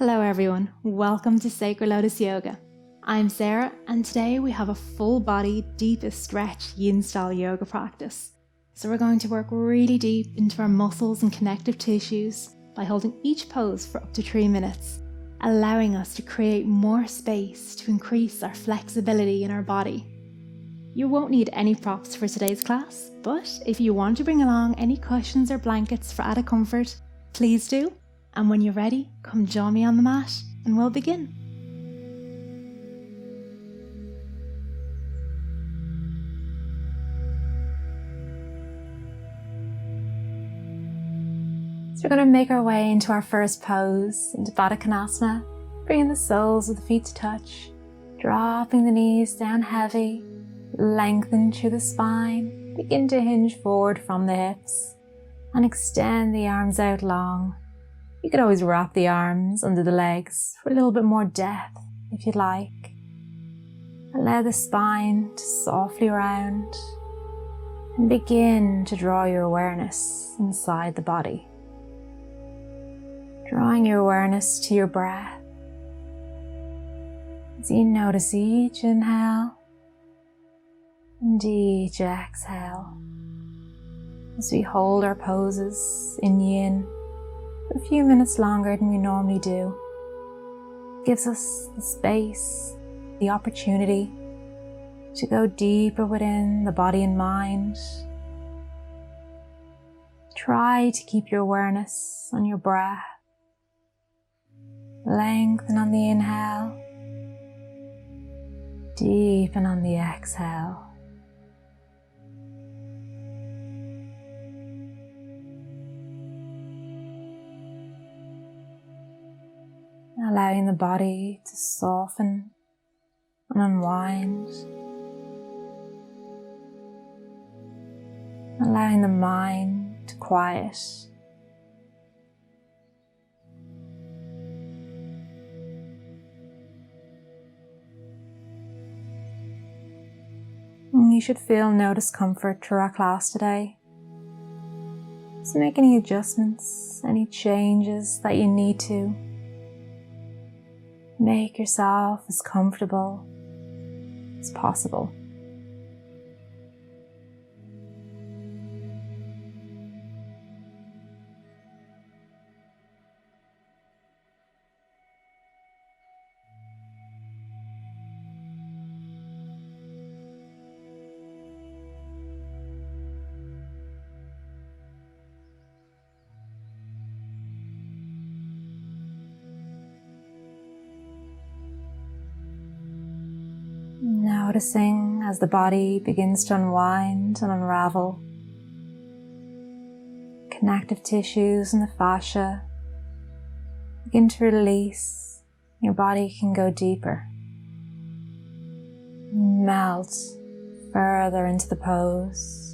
Hello everyone, welcome to Sacred Lotus Yoga. I'm Sarah and today we have a full body Deepest Stretch Yin style yoga practice. So we're going to work really deep into our muscles and connective tissues by holding each pose for up to 3 minutes, allowing us to create more space to increase our flexibility in our body. You won't need any props for today's class, but if you want to bring along any cushions or blankets for added comfort, please do. And when you're ready, come join me on the mat and we'll begin. So we're going to make our way into our first pose, into Baddha Konasana, bringing the soles of the feet to touch, dropping the knees down heavy, lengthen through the spine, begin to hinge forward from the hips, and extend the arms out long. You could always wrap the arms under the legs for a little bit more depth if you'd like. Allow the spine to softly round and begin to draw your awareness inside the body. Drawing your awareness to your breath as you notice each inhale and each exhale as we hold our poses in Yin for a few minutes longer than we normally do. It gives us the space, the opportunity to go deeper within the body and mind. Try to keep your awareness on your breath. Lengthen on the inhale, deepen on the exhale. Allowing the body to soften and unwind. Allowing the mind to quiet. And you should feel no discomfort through our class today. So make any adjustments, any changes that you need to. Make yourself as comfortable as possible. Noticing as the body begins to unwind and unravel, connective tissues and the fascia begin to release, your body can go deeper, melt further into the pose.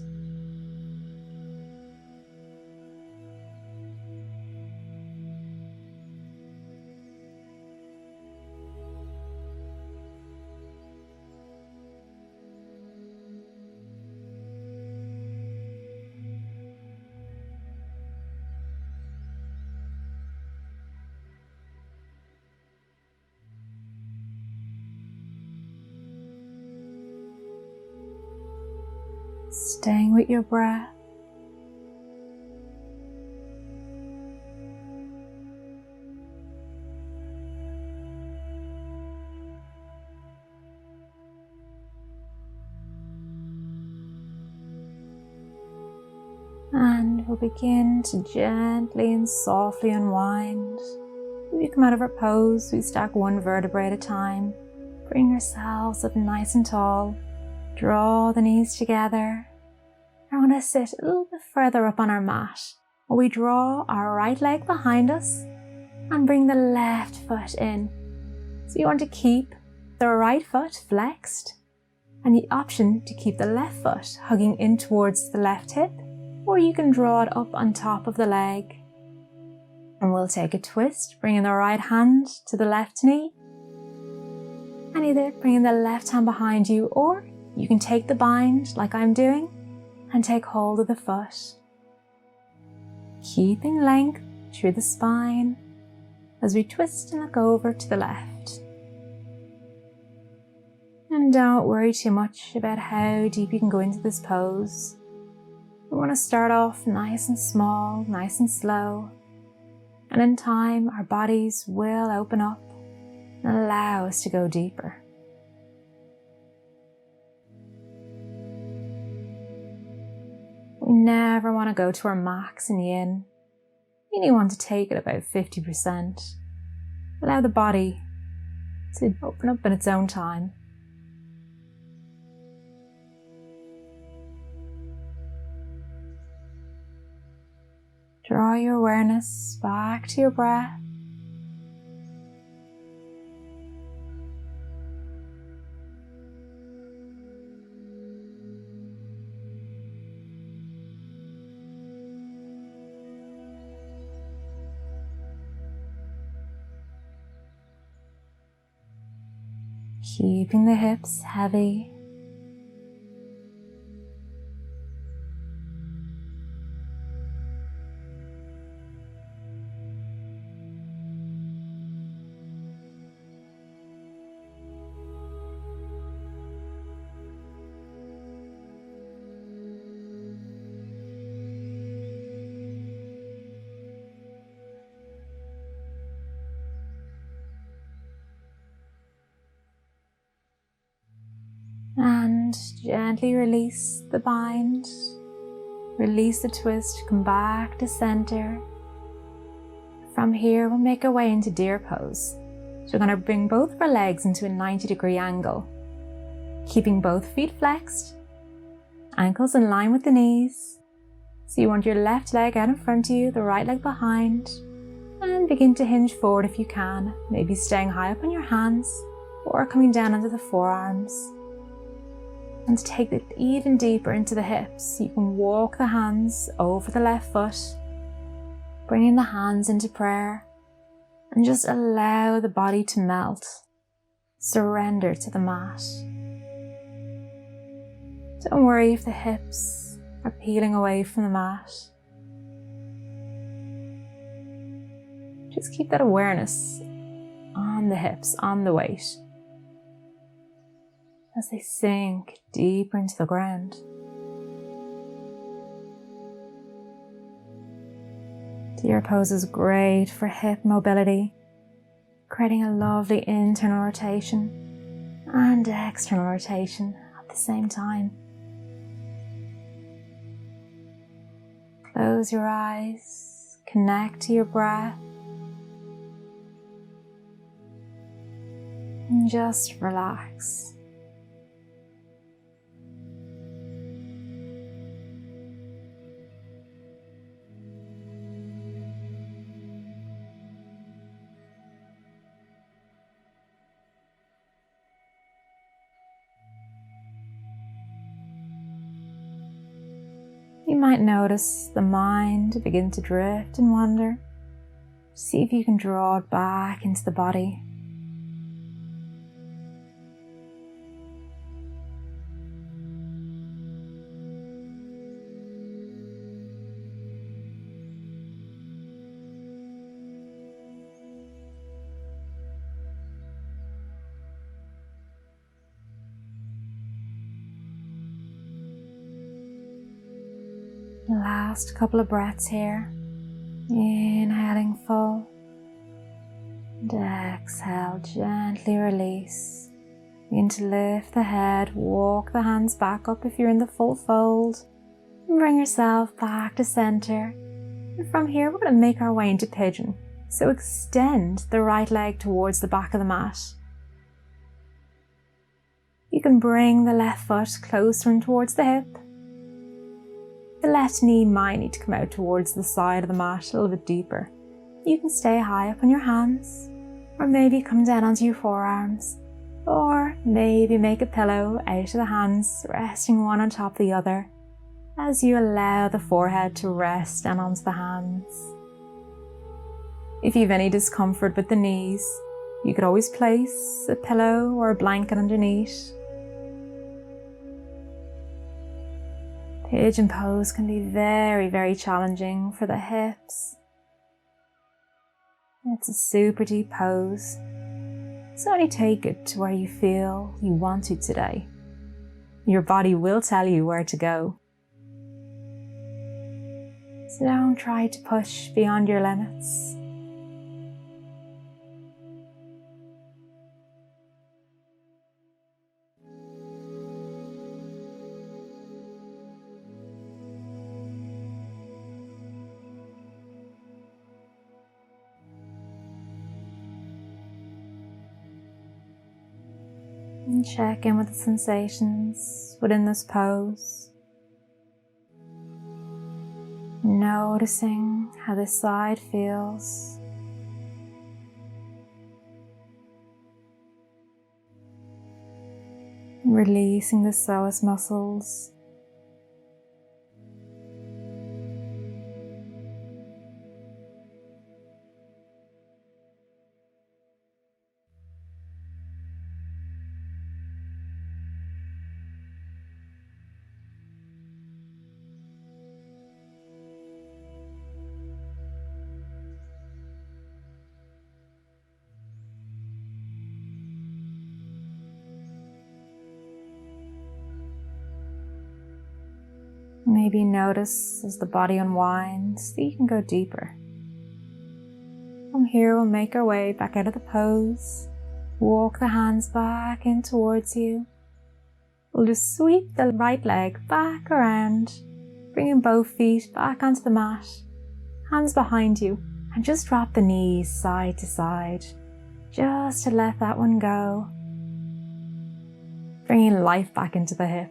Staying with your breath. And we'll begin to gently and softly unwind. When we come out of our pose, we stack one vertebrae at a time. Bring yourselves up nice and tall. Draw the knees together. I want to sit a little bit further up on our mat. While we draw our right leg behind us and bring the left foot in. So you want to keep the right foot flexed and the option to keep the left foot hugging in towards the left hip, or you can draw it up on top of the leg. And we'll take a twist, bringing the right hand to the left knee and either bringing the left hand behind you, or you can take the bind like I'm doing and take hold of the foot. Keeping length through the spine as we twist and look over to the left. And don't worry too much about how deep you can go into this pose. We want to start off nice and small, nice and slow. And in time, our bodies will open up and allow us to go deeper. We never want to go to our max in yin. You only want to take it about 50%. Allow the body to open up in its own time. Draw your awareness back to your breath. Keeping the hips heavy. And gently release the bind, release the twist, come back to center. From here, we'll make our way into deer pose. So we're going to bring both of our legs into a 90-degree angle, keeping both feet flexed, ankles in line with the knees. So you want your left leg out in front of you, the right leg behind, and begin to hinge forward if you can, maybe staying high up on your hands or coming down under the forearms. And to take it even deeper into the hips, you can walk the hands over the left foot, bringing the hands into prayer, and just allow the body to melt. Surrender to the mat. Don't worry if the hips are peeling away from the mat. Just keep that awareness on the hips, on the weight, as they sink deeper into the ground. Deer pose is great for hip mobility, creating a lovely internal rotation and external rotation at the same time. Close your eyes, connect to your breath, and just relax. You might notice the mind begin to drift and wander. See if you can draw it back into the body. Last couple of breaths here. Inhaling full and exhale, gently release. Begin to lift the head, walk the hands back up if you're in the full fold, and bring yourself back to center. And from here we're going to make our way into Pigeon. So extend the right leg towards the back of the mat. You can bring the left foot closer and towards the hip. The left knee might need to come out towards the side of the mat a little bit deeper. You can stay high up on your hands, or maybe come down onto your forearms, or maybe make a pillow out of the hands, resting one on top of the other, as you allow the forehead to rest down onto the hands. If you have any discomfort with the knees, you could always place a pillow or a blanket underneath. Pigeon pose can be very, very challenging for the hips. It's a super deep pose, so only take it to where you feel you want to today. Your body will tell you where to go. So don't try to push beyond your limits. And check in with the sensations within this pose. Noticing how this side feels. Releasing the psoas muscles. Maybe notice as the body unwinds that you can go deeper. From here, we'll make our way back out of the pose. Walk the hands back in towards you. We'll just sweep the right leg back around, bringing both feet back onto the mat, hands behind you, and just drop the knees side to side, just to let that one go. Bringing life back into the hip.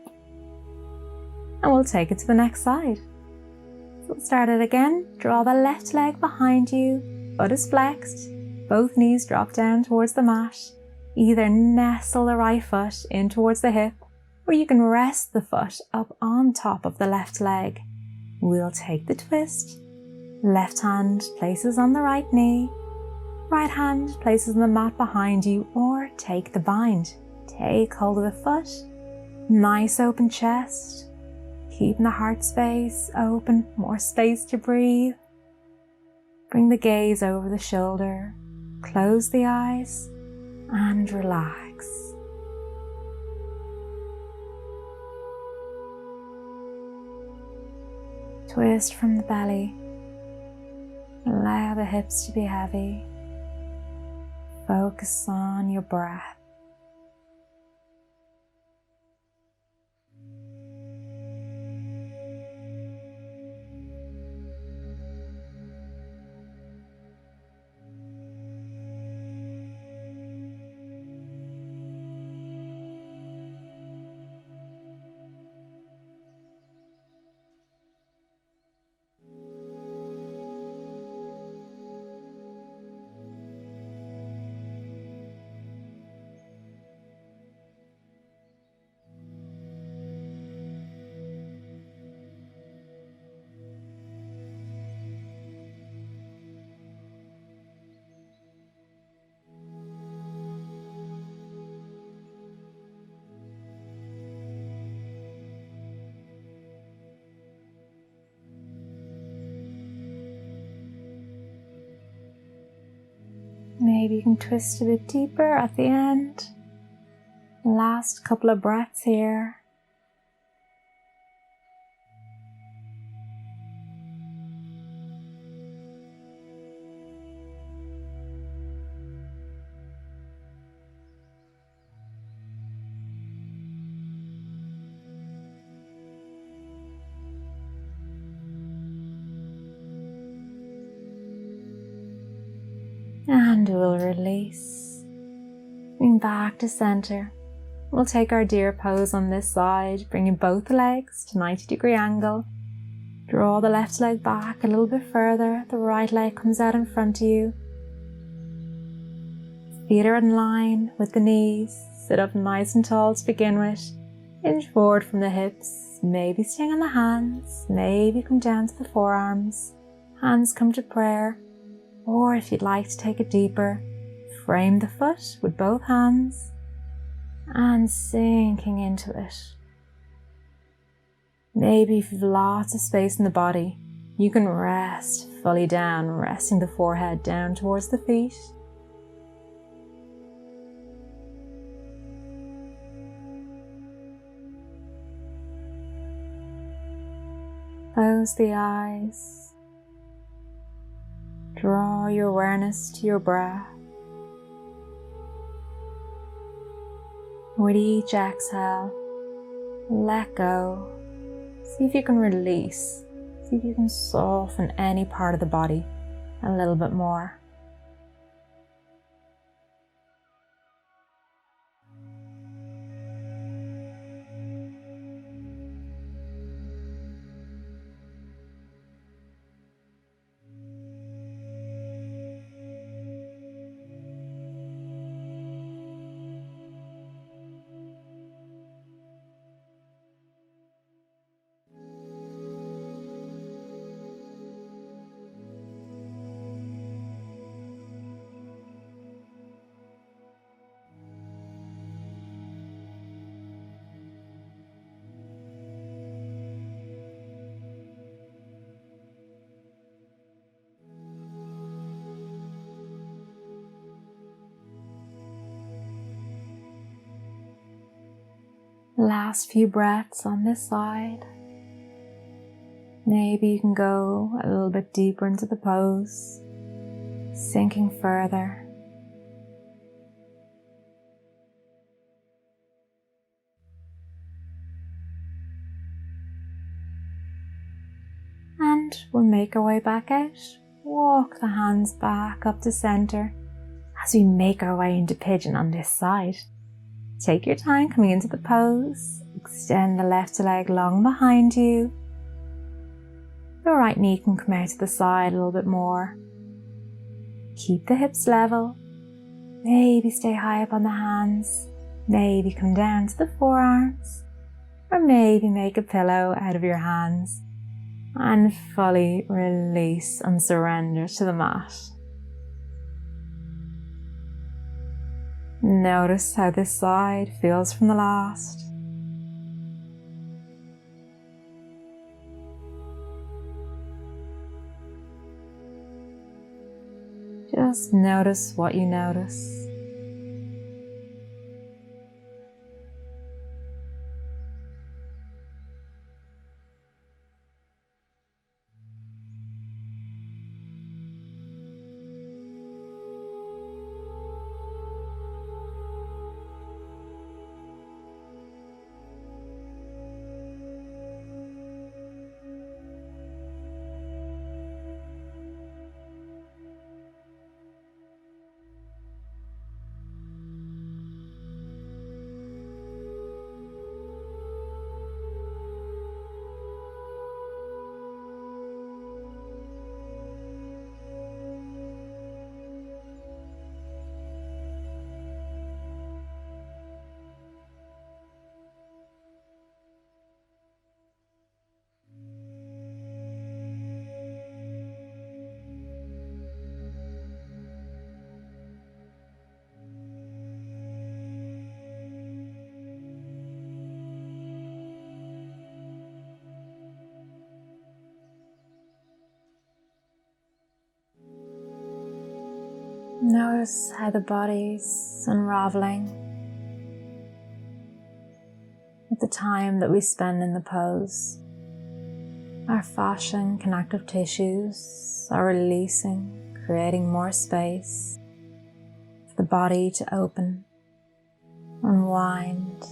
And we'll take it to the next side. So we'll start it again. Draw the left leg behind you, foot is flexed, both knees drop down towards the mat. Either nestle the right foot in towards the hip, or you can rest the foot up on top of the left leg. We'll take the twist. Left hand places on the right knee, right hand places on the mat behind you, or take the bind. Take hold of the foot, nice open chest. Keeping the heart space open, more space to breathe. Bring the gaze over the shoulder, close the eyes, and relax. Twist from the belly. Allow the hips to be heavy. Focus on your breath. Maybe you can twist a bit deeper at the end. Last couple of breaths here. And we'll release. Bring back to center. We'll take our deer pose on this side, bringing both legs to 90-degree angle. Draw the left leg back a little bit further. The right leg comes out in front of you. Feet are in line with the knees. Sit up nice and tall to begin with. Hinge forward from the hips. Maybe staying on the hands. Maybe come down to the forearms. Hands come to prayer. Or if you'd like to take it deeper, frame the foot with both hands and sinking into it. Maybe if you've lots of space in the body, You can rest fully down, resting the forehead down towards the feet. Close the eyes. Draw your awareness to your breath. With each exhale, let go. See if you can release. See if you can soften any part of the body a little bit more. Last few breaths on this side. Maybe you can go a little bit deeper into the pose, sinking further. And we'll make our way back out. Walk the hands back up to center as we make our way into Pigeon on this side. Take your time coming into the pose. Extend the left leg long behind you. The right knee can come out to the side a little bit more. Keep the hips level. Maybe stay high up on the hands. Maybe come down to the forearms. Or maybe make a pillow out of your hands. And fully release and surrender to the mat. Notice how this side feels from the last. Just notice what you notice. Notice how the body's unraveling with the time that we spend in the pose. Our fascia and connective tissues are releasing, creating more space for the body to open, unwind,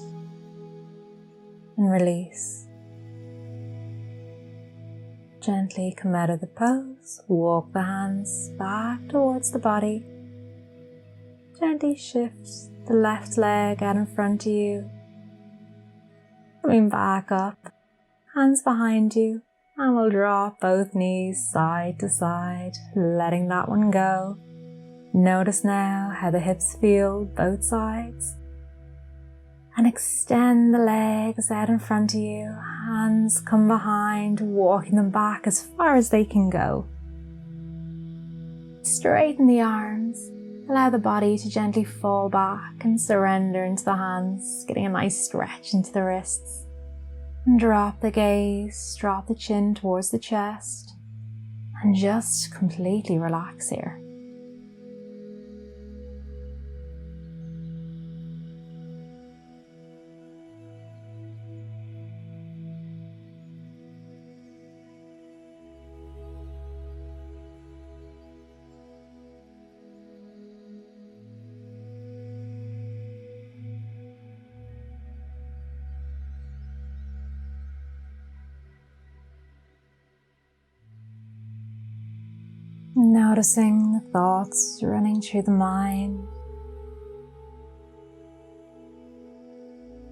and release. Gently come out of the pose, walk the hands back towards the body. Gently shift the left leg out in front of you. Coming back up, hands behind you, and we'll drop both knees side to side, letting that one go. Notice now how the hips feel both sides. And extend the legs out in front of you, hands come behind, walking them back as far as they can go. Straighten the arms, allow the body to gently fall back and surrender into the hands, getting a nice stretch into the wrists. And drop the gaze, drop the chin towards the chest. and just completely relax here. Noticing the thoughts running through the mind.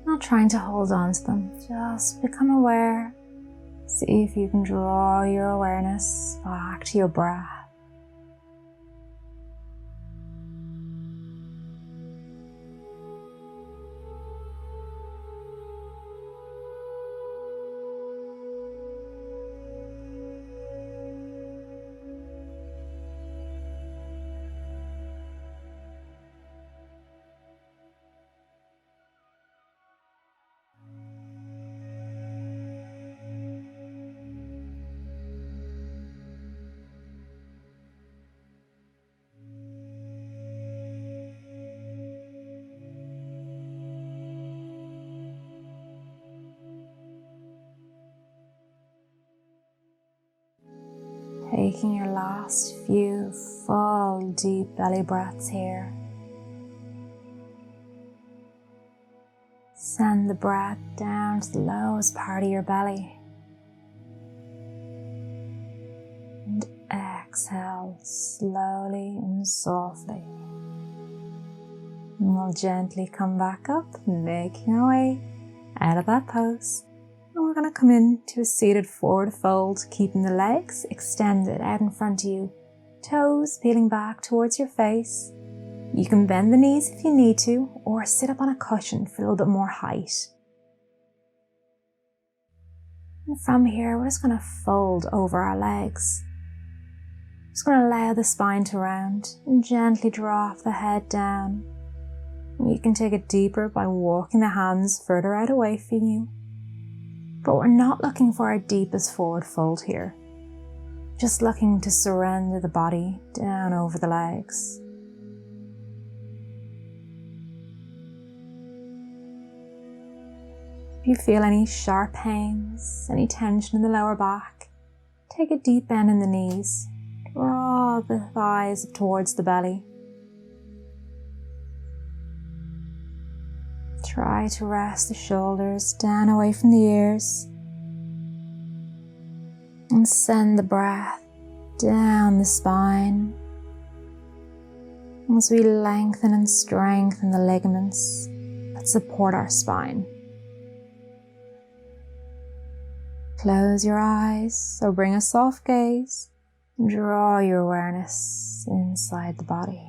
Not trying to hold on to them, just become aware. See if you can draw your awareness back to your breath. Taking your last few full deep belly breaths here. Send the breath down to the lowest part of your belly. And exhale slowly and softly. And we'll gently come back up, making our way out of that pose. And we're going to come into a seated forward fold, keeping the legs extended out in front of you, toes peeling back towards your face. You can bend the knees if you need to, or sit up on a cushion for a little bit more height. And from here, we're just going to fold over our legs. Just going to allow the spine to round and gently drop the head down. You can take it deeper by walking the hands further out away from you. But we're not looking for our deepest forward fold here. Just looking to surrender the body down over the legs. If you feel any sharp pains, any tension in the lower back, take a deep bend in the knees. Draw the thighs up towards the belly. Try to rest the shoulders down away from the ears. And send the breath down the spine as we lengthen and strengthen the ligaments that support our spine. Close your eyes or bring a soft gaze and draw your awareness inside the body.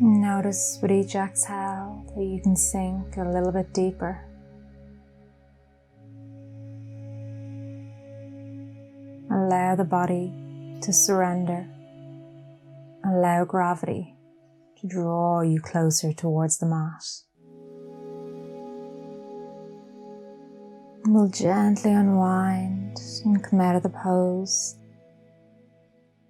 Notice with each exhale that you can sink a little bit deeper. Allow the body to surrender. Allow gravity to draw you closer towards the mat. And we'll gently unwind and come out of the pose.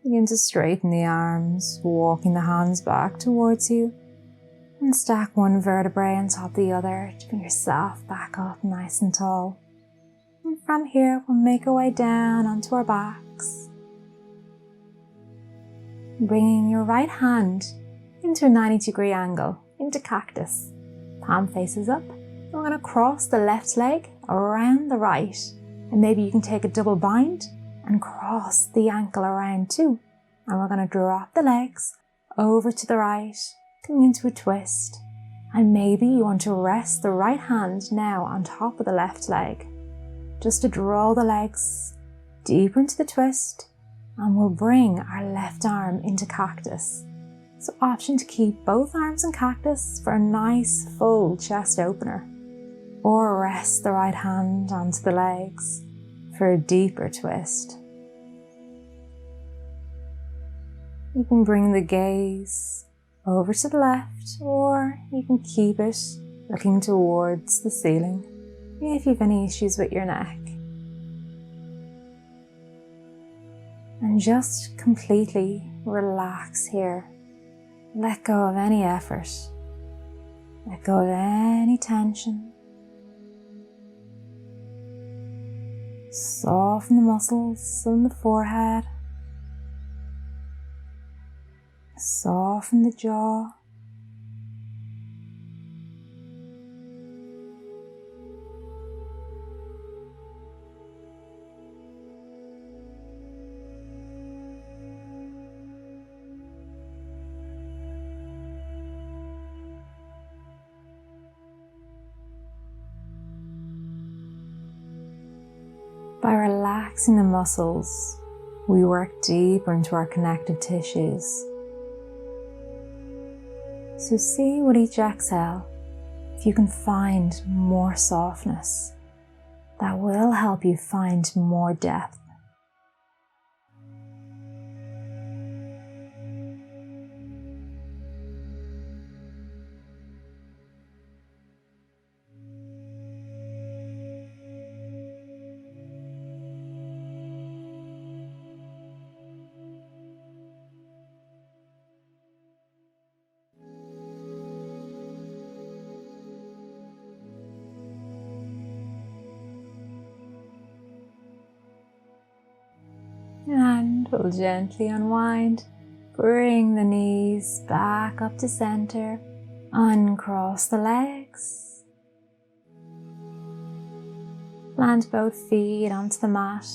Begin to straighten the arms, walking the hands back towards you, and stack one vertebrae on top of the other to bring yourself back up nice and tall. And from here, we'll make our way down onto our backs, bringing your right hand into a 90-degree angle, into cactus. Palm faces up. We're going to cross the left leg around the right, and maybe you can take a double bind and cross the ankle around too. And we're going to drop the legs over to the right, coming into a twist. And maybe you want to rest the right hand now on top of the left leg, just to draw the legs deeper into the twist, and we'll bring our left arm into cactus. So option to keep both arms in cactus for a nice full chest opener, or rest the right hand onto the legs for a deeper twist. You can bring the gaze over to the left, or you can keep it looking towards the ceiling if you have any issues with your neck. And just completely relax here. Let go of any effort. Let go of any tension. Soften the muscles in the forehead. Soften the jaw. By relaxing the muscles, we work deeper into our connective tissues. So see with each exhale if you can find more softness. That will help you find more depth. And we'll gently unwind, bring the knees back up to center, uncross the legs, plant both feet onto the mat,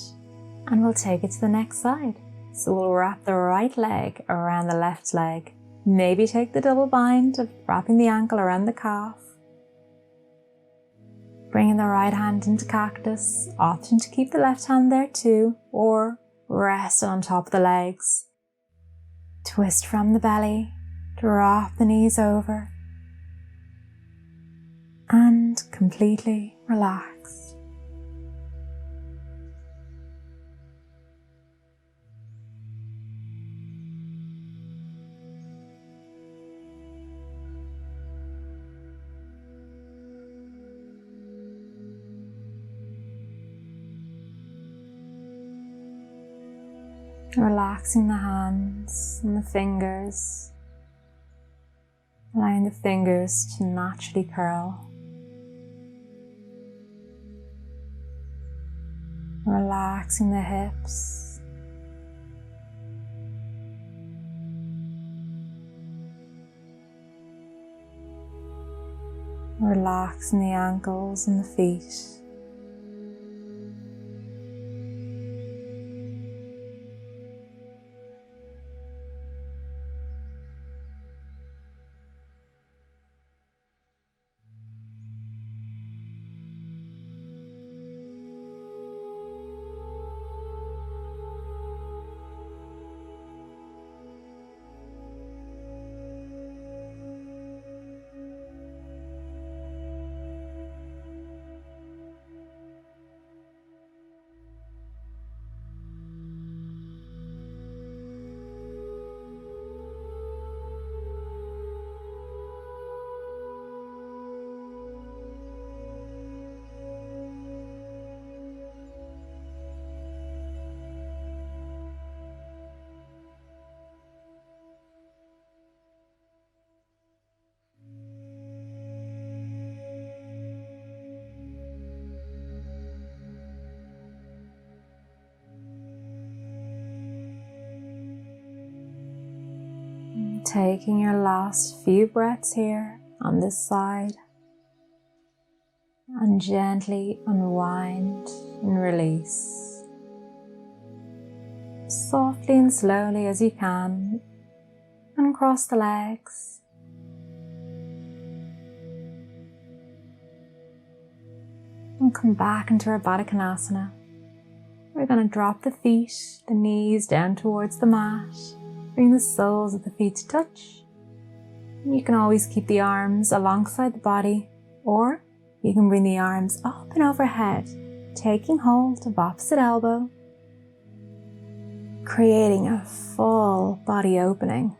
and we'll take it to the next side. So we'll wrap the right leg around the left leg, maybe take the double bind of wrapping the ankle around the calf, bringing the right hand into cactus, option to keep the left hand there too, or rest on top of the legs. Twist from the belly, drop the knees over, and completely relax. Relaxing the hands and the fingers, allowing the fingers to naturally curl. Relaxing the hips. Relaxing the ankles and the feet. Taking your last few breaths here on this side, and gently unwind and release. Softly and slowly as you can, and cross the legs. And come back into our Baddha Konasana. We're going to drop the feet, the knees down towards the mat. Bring the soles of the feet to touch. You can always keep the arms alongside the body, or you can bring the arms up and overhead, taking hold of opposite elbow, creating a full body opening.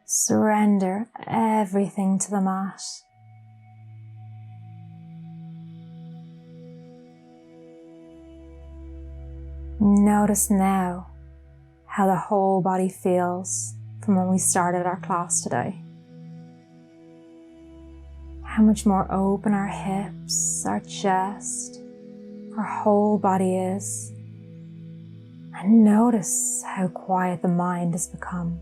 Surrender everything to the mat. Notice now how the whole body feels from when we started our class today. How much more open our hips, our chest, our whole body is. And notice how quiet the mind has become.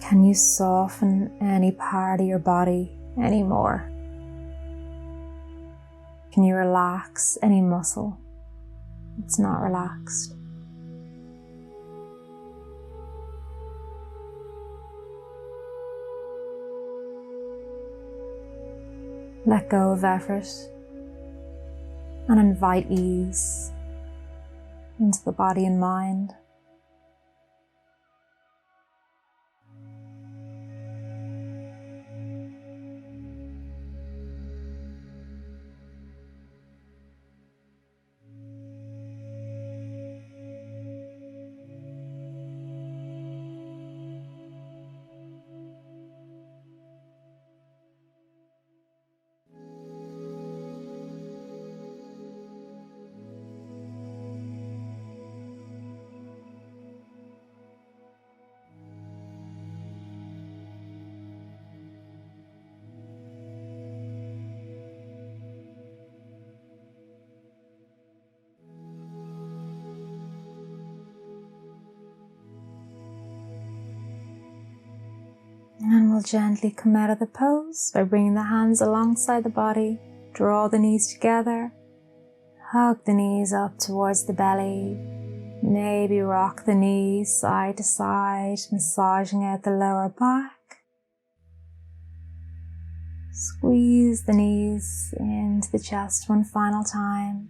Can you soften any part of your body anymore? Can you relax any muscle that's not relaxed? Let go of effort and invite ease into the body and mind. And we'll gently come out of the pose by bringing the hands alongside the body. Draw the knees together. Hug the knees up towards the belly. Maybe rock the knees side to side, massaging out the lower back. Squeeze the knees into the chest one final time.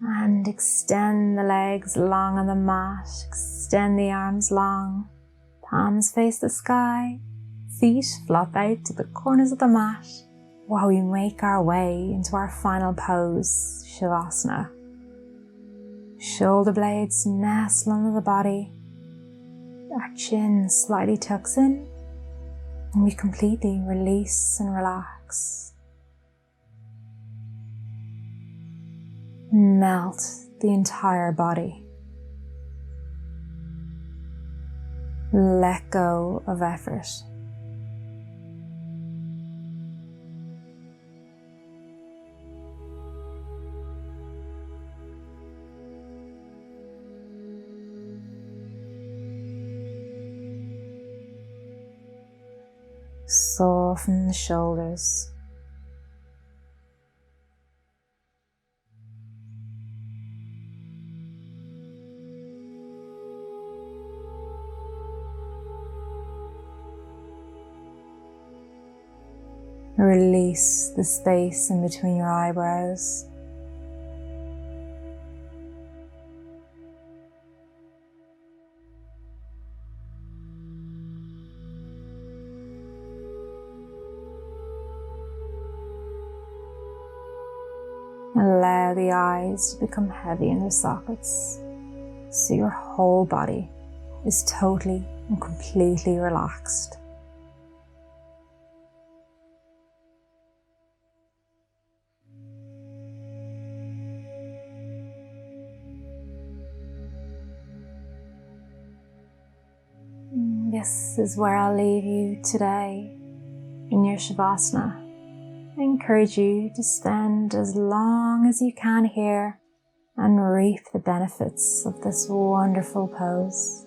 And extend the legs long on the mat. Extend the arms long. Palms face the sky, feet flop out to the corners of the mat while we make our way into our final pose, Shavasana. Shoulder blades nestle under the body, our chin slightly tucks in, and we completely release and relax. Melt the entire body. Let go of effort. Soften the shoulders. Release the space in between your eyebrows. Allow the eyes to become heavy in their sockets, so your whole body is totally and completely relaxed. This is where I'll leave you today in your Shavasana. I encourage you to spend as long as you can here and reap the benefits of this wonderful pose.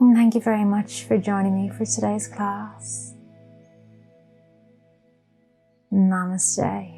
And thank you very much for joining me for today's class. Namaste.